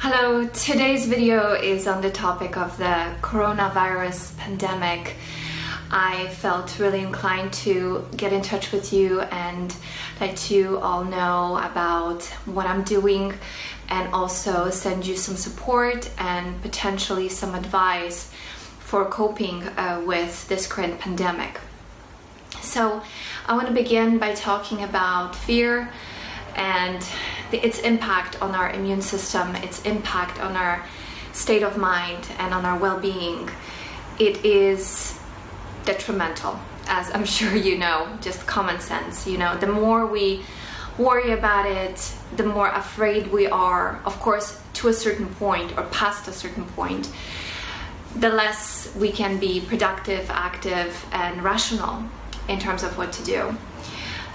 Hello, today's video is on the topic of the coronavirus pandemic. I felt really inclined to get in touch with you and let you all know about what I'm doing and also send you some support and potentially some advice for coping with this current pandemic. So I want to begin by talking about fear and its impact on our immune system, its impact on our state of mind and on our well-being. It is detrimental, as I'm sure you know, just common sense. The more we worry about it, the more afraid we are, of course, to a certain point or past a certain point, the less we can be productive, active, and rational in terms of what to do.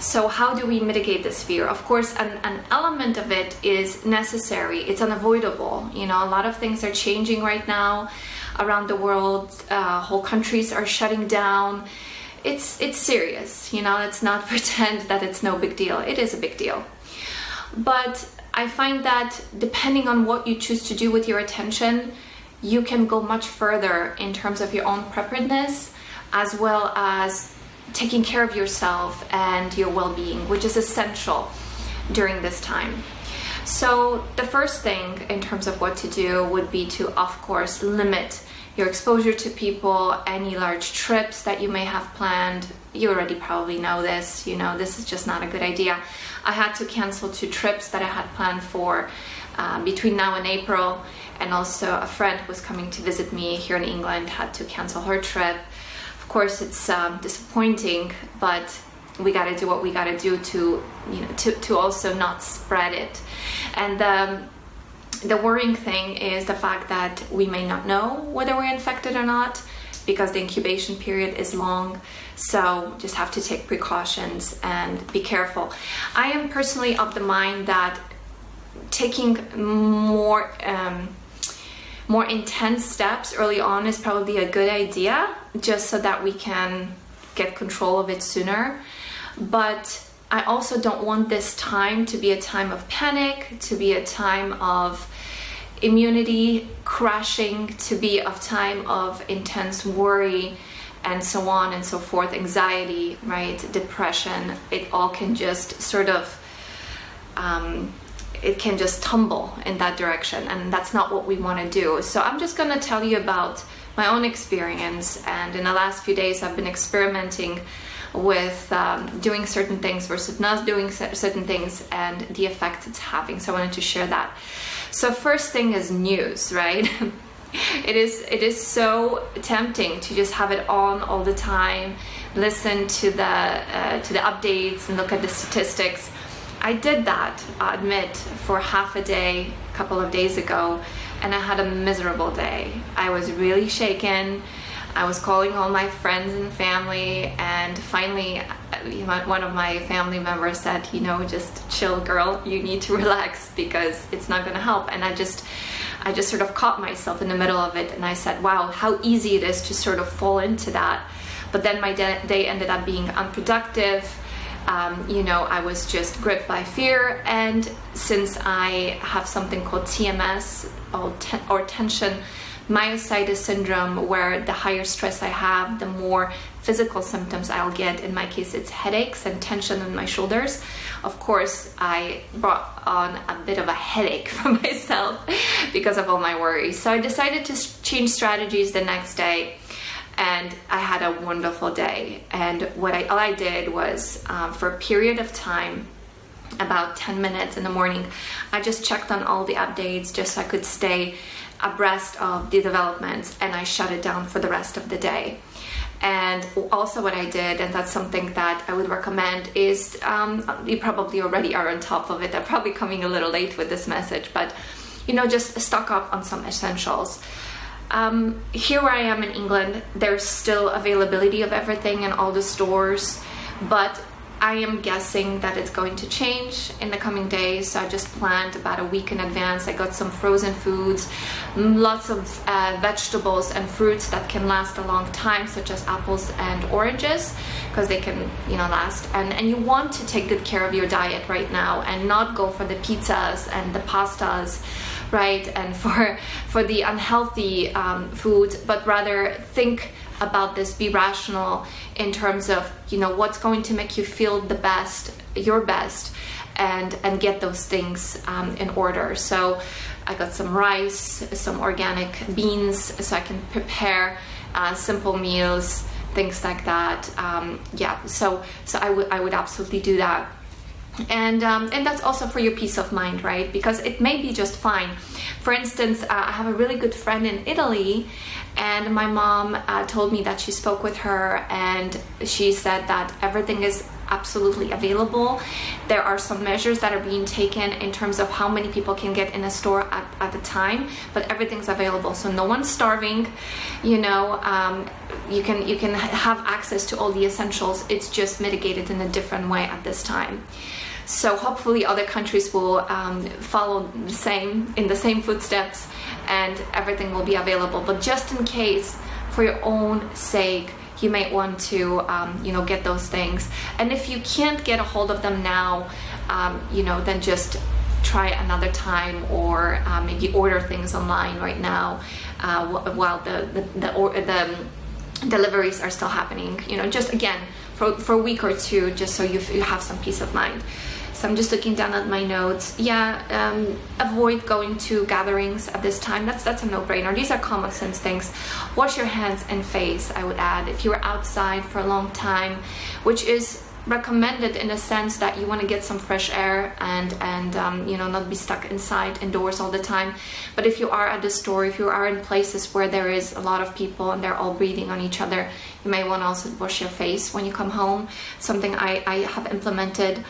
So how do we mitigate this fear? Of course, an element of it is necessary. It's unavoidable. A lot of things are changing right now around the world. Whole countries are shutting down. It's serious. Let's not pretend that it's no big deal. It is a big deal. But I find that depending on what you choose to do with your attention, you can go much further in terms of your own preparedness, as well as taking care of yourself and your well-being, which is essential during this time. So the first thing in terms of what to do would be to, of course, limit your exposure to people, any large trips that you may have planned. You already probably know this. This is just not a good idea. I had to cancel 2 trips that I had planned for between now and April, and also a friend who was coming to visit me here in England had to cancel her trip. Of course, it's disappointing, but we got to do what we got to do to also not spread it. And the worrying thing is the fact that we may not know whether we're infected or not, because the incubation period is long. So just have to take precautions and be careful. I am personally of the mind that taking more intense steps early on is probably a good idea, just so that we can get control of it sooner. But I also don't want this time to be a time of panic, to be a time of immunity crashing, to be a time of intense worry, and so on and so forth, anxiety, right, depression. It all can just sort of it can just tumble in that direction, and that's not what we want to do. So I'm just going to tell you about my own experience, and in the last few days I've been experimenting with doing certain things versus not doing certain things and the effect it's having. So I wanted to share that. So first thing is news, right? It is so tempting to just have it on all the time, listen to the updates and look at the statistics. I did that, I admit, for half a day a couple of days ago, and I had a miserable day. I was really shaken. I was calling all my friends and family, and finally one of my family members said, just chill, girl, you need to relax because it's not going to help. And I just sort of caught myself in the middle of it, and I said, wow, how easy it is to sort of fall into that. But then my day ended up being unproductive. I was just gripped by fear, and since I have something called TMS or tension myositis syndrome, where the higher stress I have, the more physical symptoms I'll get. In my case, it's headaches and tension in my shoulders. Of course, I brought on a bit of a headache for myself because of all my worries. So I decided to change strategies the next day, and I had a wonderful day. And all I did was, for a period of time, about 10 minutes in the morning, I just checked on all the updates just so I could stay abreast of the developments, and I shut it down for the rest of the day. And also what I did, and that's something that I would recommend, is you probably already are on top of it. I'm probably coming a little late with this message, but just stock up on some essentials. Here where I am in England, there's still availability of everything in all the stores, but I am guessing that it's going to change in the coming days. So I just planned about a week in advance. I got some frozen foods, lots of vegetables and fruits that can last a long time, such as apples and oranges, because they can, last. And you want to take good care of your diet right now and not go for the pizzas and the pastas, right? And for the unhealthy food, but rather think about this, be rational in terms of, you know, what's going to make you feel the best, your best, and get those things in order. So I got some rice, some organic beans, so I can prepare simple meals, things like that. So I would absolutely do that. And that's also for your peace of mind, right? Because it may be just fine. For instance, I have a really good friend in Italy, and my mom told me that she spoke with her, and she said that everything is absolutely available. There are some measures that are being taken in terms of how many people can get in a store at a time, but everything's available, so no one's starving. You know, you can have access to all the essentials. It's just mitigated in a different way at this time. So hopefully other countries will follow in the same footsteps, and everything will be available. But just in case, for your own sake, you might want to get those things. And if you can't get a hold of them now, then just try another time, or maybe order things online right now while the deliveries are still happening. Just again for a week or two, just so you have some peace of mind. So I'm just looking down at my notes. Avoid going to gatherings at this time. That's a no-brainer. These are common sense things. Wash your hands and face, I would add. If you are outside for a long time, which is recommended in a sense that you want to get some fresh air and not be stuck indoors all the time. But if you are at the store, if you are in places where there is a lot of people and they're all breathing on each other, you may want to also wash your face when you come home. Something I have implemented.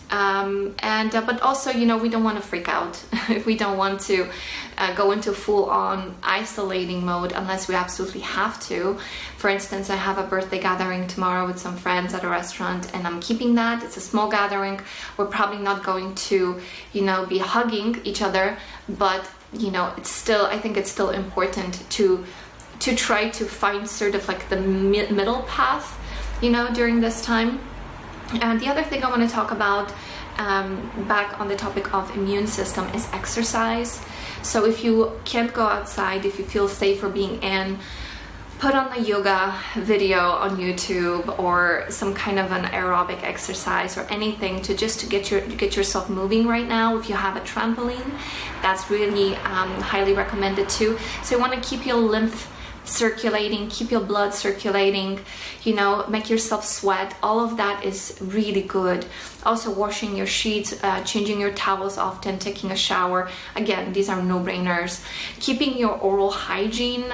But also, we don't want to freak out. We don't want to go into full-on isolating mode unless we absolutely have to. For instance, I have a birthday gathering tomorrow with some friends at a restaurant, and I'm keeping that. It's a small gathering. We're probably not going to, be hugging each other, but I think it's still important to try to find sort of like the middle path, during this time. And the other thing I want to talk about, back on the topic of immune system, is exercise. So if you can't go outside, if you feel safer being in, put on a yoga video on YouTube or some kind of an aerobic exercise or anything to get yourself moving right now. If you have a trampoline, that's really highly recommended too. So you want to keep your lymph circulating, keep your blood circulating, make yourself sweat. All of that is really good. Also washing your sheets, changing your towels often, taking a shower. Again, these are no-brainers. Keeping your oral hygiene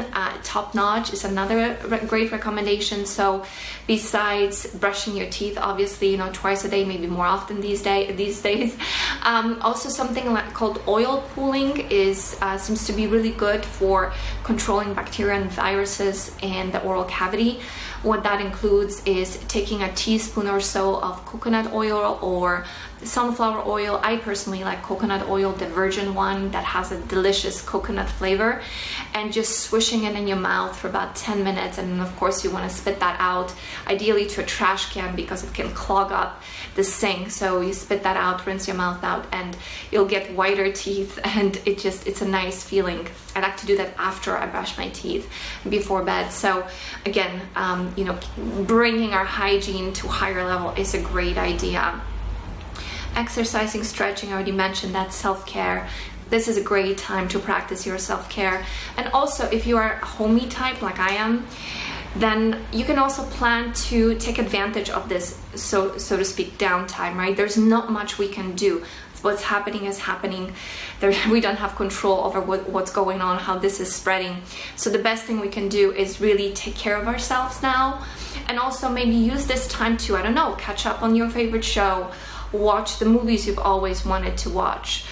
top-notch is another great recommendation. So besides brushing your teeth, obviously, twice a day, maybe more often these days. Also something called oil pulling seems to be really good for controlling bacteria and viruses in the oral cavity. What that includes is taking a teaspoon or so of coconut oil or sunflower oil. I personally like coconut oil, the virgin one that has a delicious coconut flavor, and just swishing it in your mouth for about 10 minutes. And of course you want to spit that out, ideally to a trash can, because it can clog up the sink. So you spit that out, rinse your mouth out, and you'll get whiter teeth, and it's a nice feeling. I like to do that after I brush my teeth before bed. So again, bringing our hygiene to a higher level is a great idea. Exercising, stretching, I already mentioned that. Self-care. This is a great time to practice your self-care. And also, if you are a homey type like I am, then you can also plan to take advantage of this, so to speak, downtime, right? There's not much we can do. What's happening is happening. We don't have control over what's going on, how this is spreading. So the best thing we can do is really take care of ourselves now, and also maybe use this time to, catch up on your favorite show, watch the movies you've always wanted to watch,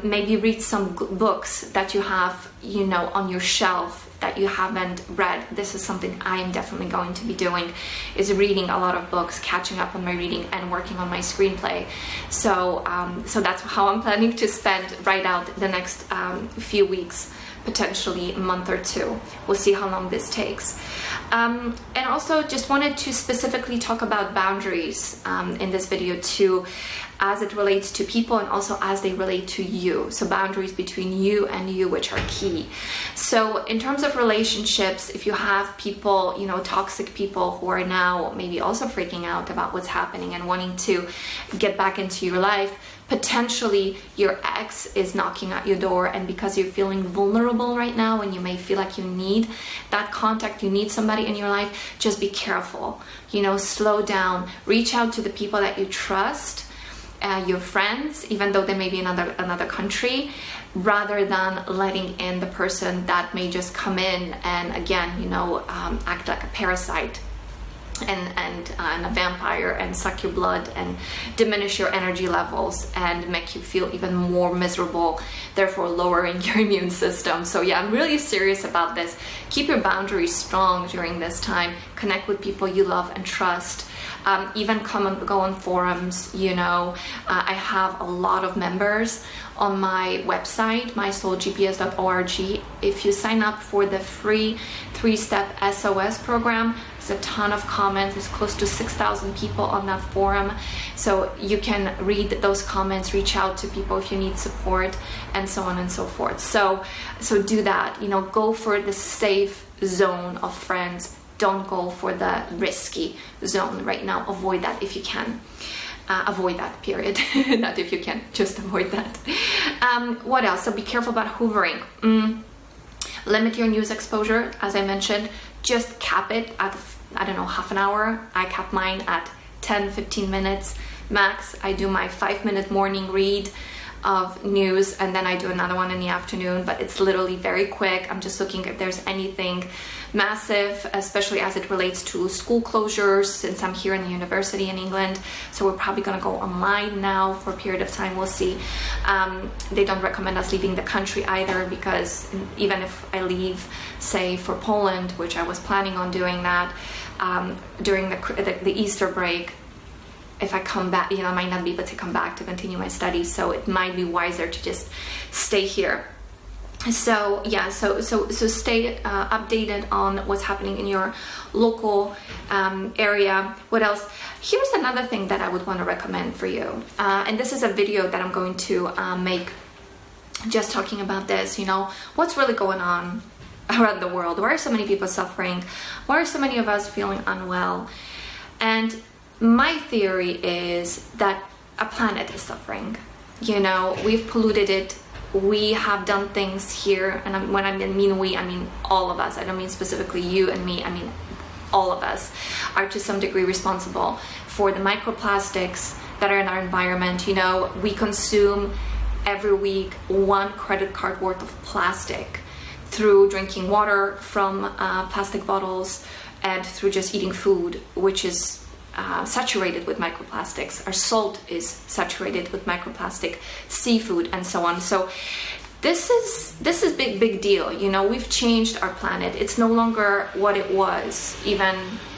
maybe read some books that you have, on your shelf that you haven't read. This is something I am definitely going to be doing, is reading a lot of books, catching up on my reading, and working on my screenplay. So that's how I'm planning to spend right out the next few weeks potentially a month or two. We'll see how long this takes. And also just wanted to specifically talk about boundaries in this video too, as it relates to people and also as they relate to you. So boundaries between you and you, which are key. So in terms of relationships, if you have people, you know, toxic people who are now maybe also freaking out about what's happening and wanting to get back into your life, potentially your ex is knocking at your door, and because you're feeling vulnerable right now and you may feel like you need that contact, you need somebody in your life, just be careful. You know, slow down, reach out to the people that you trust, your friends, even though they may be in another country, rather than letting in the person that may just come in and again, you know, act like a parasite and a vampire and suck your blood and diminish your energy levels and make you feel even more miserable, therefore lowering your immune system. So yeah, I'm really serious about this. Keep your boundaries strong during this time. Connect with people you love and trust. Even come and go on forums, you know. I have a lot of members on my website, mysoulgps.org. If you sign up for the free 3-step SOS program, there's a ton of comments. There's close to 6,000 people on that forum. So you can read those comments, reach out to people if you need support, and so on and so forth. So do that. You know, go for the safe zone of friends. Don't go for the risky zone right now. Avoid that if you can. Avoid that, period. Not if you can, just avoid that. What else? So be careful about hoovering. Limit your news exposure, as I mentioned. Just cap it at, I don't know, half an hour. I cap mine at 10-15 minutes max. I do my 5-minute morning read of news, and then I do another one in the afternoon, but it's literally very quick. I'm just looking if there's anything massive, especially as it relates to school closures, since I'm here in the university in England. So we're probably going to go online now for a period of time. We'll see. They don't recommend us leaving the country either, because even if I leave, say, for Poland, which I was planning on doing that during the Easter break, if I come back, you know, I might not be able to come back to continue my studies, so it might be wiser to just stay here. So yeah, so stay updated on what's happening in your local area. What else? Here's another thing that I would want to recommend for you, and this is a video that I'm going to make just talking about this. You know, what's really going on around the world? Why are so many people suffering? Why are so many of us feeling unwell? And my theory is that a planet is suffering. You know, we've polluted it. We have done things here, and when I mean we, I mean all of us. I don't mean specifically you and me. I mean all of us are to some degree responsible for the microplastics that are in our environment. You know, we consume every week 1 credit card worth of plastic through drinking water from plastic bottles and through just eating food, which is saturated with microplastics. Our salt is saturated with microplastic, seafood, and so on. So this is big deal. You know, we've changed our planet. It's no longer what it was even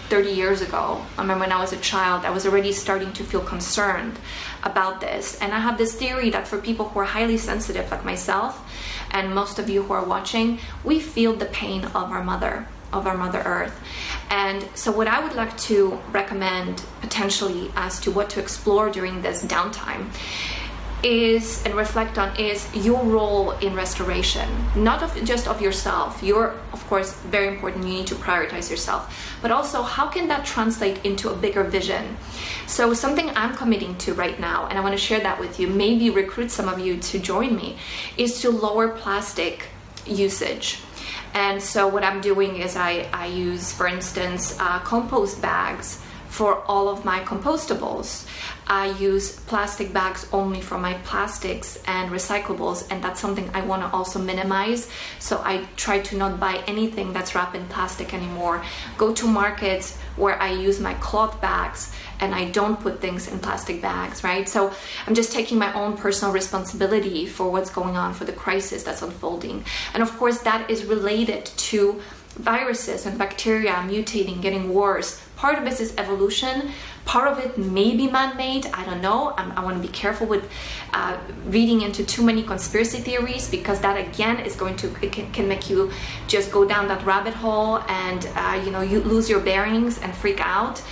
30 years ago. I remember when I was a child, I was already starting to feel concerned about this. And I have this theory that for people who are highly sensitive like myself, and most of you who are watching, we feel the pain of our Mother Earth. And so what I would like to recommend potentially as to what to explore during this downtime is, and reflect on, is your role in restoration, not just of yourself. You're, of course, very important. You need to prioritize yourself, but also how can that translate into a bigger vision? So something I'm committing to right now, and I want to share that with you, maybe recruit some of you to join me, is to lower plastic usage. And so what I'm doing is I use, for instance, compost bags for all of my compostables. I use plastic bags only for my plastics and recyclables, and that's something I want to also minimize. So I try to not buy anything that's wrapped in plastic anymore. Go to markets where I use my cloth bags and I don't put things in plastic bags, right? So I'm just taking my own personal responsibility for what's going on, for the crisis that's unfolding. And of course that is related to viruses and bacteria mutating, getting worse. Part of this is evolution, Part of it may be man-made, I don't know. I want to be careful with reading into too many conspiracy theories, because that again is going to, it can make you just go down that rabbit hole and you lose your bearings and freak out.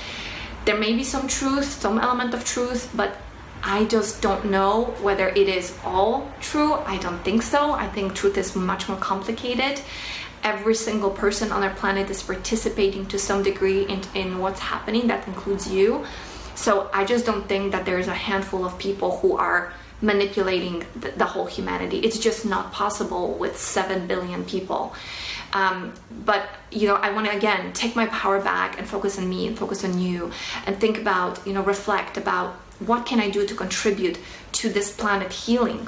There may be some truth, some element of truth, but I just don't know whether it is all true. I don't think so. I think truth is much more complicated. Every single person on our planet is participating to some degree in what's happening. That includes you. So I just don't think that there's a handful of people who are manipulating the whole humanity. It's just not possible with 7 billion people. But I want to again take my power back and focus on me and focus on you, and think about, reflect about what can I do to contribute to this planet healing.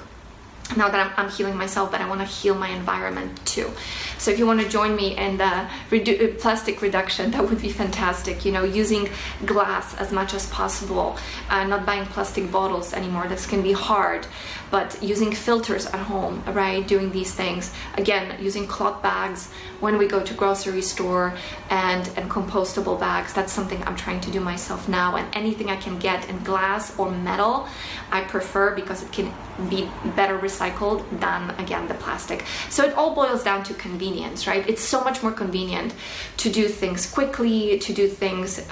Now that I'm healing myself, but I want to heal my environment too. So if you want to join me in the plastic reduction, that would be fantastic. Using glass as much as possible, not buying plastic bottles anymore. This can be hard, but using filters at home, right? Doing these things. Again, using cloth bags when we go to grocery store, and compostable bags. That's something I'm trying to do myself now. And anything I can get in glass or metal, I prefer, because it can be better recycled than, again, the plastic. So it all boils down to convenience, right? It's so much more convenient to do things quickly, to do things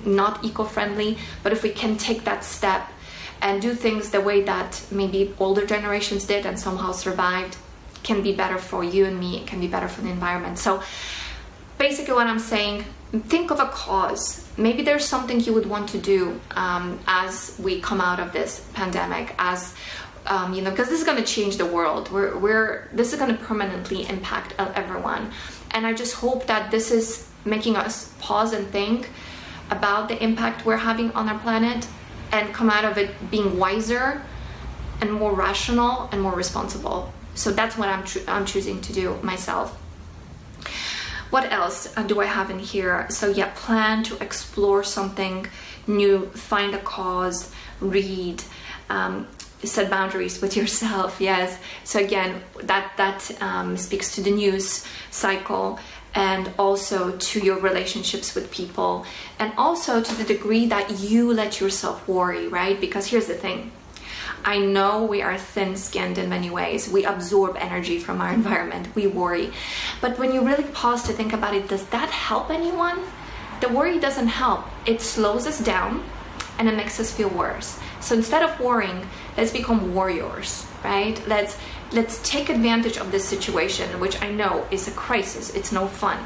not eco-friendly. But if we can take that step and do things the way that maybe older generations did and somehow survived, can be better for you and me. It can be better for the environment. So basically what I'm saying, think of a cause. Maybe there's something you would want to do as we come out of this pandemic, as because this is going to change the world. This is going to permanently impact everyone. And I just hope that this is making us pause and think about the impact we're having on our planet, and come out of it being wiser and more rational and more responsible. So that's what I'm choosing to do myself. What else do I have in here? So yeah, plan to explore something new, find a cause, read, set boundaries with yourself. Yes. So again, that speaks to the news cycle, and also to your relationships with people, and also to the degree that you let yourself worry, right? Because here's the thing. I know we are thin-skinned in many ways. We absorb energy from our environment. We worry. But when you really pause to think about it, does that help anyone? The worry doesn't help. It slows us down, and it makes us feel worse. So instead of worrying, let's become warriors, right? Let's take advantage of this situation, which I know is a crisis. It's no fun.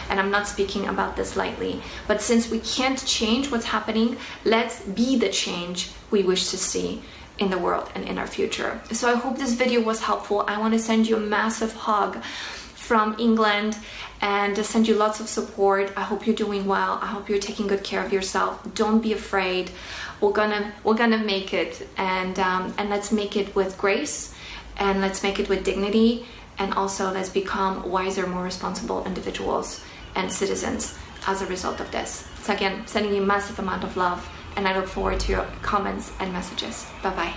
And I'm not speaking about this lightly. But since we can't change what's happening, let's be the change we wish to see in the world and in our future. So I hope this video was helpful. I want to send you a massive hug from England and send you lots of support. I hope you're doing well. I hope you're taking good care of yourself. Don't be afraid. We're gonna make it, and let's make it with grace, and let's make it with dignity, and also let's become wiser, more responsible individuals and citizens as a result of this. So again, sending you a massive amount of love, and I look forward to your comments and messages. Bye-bye.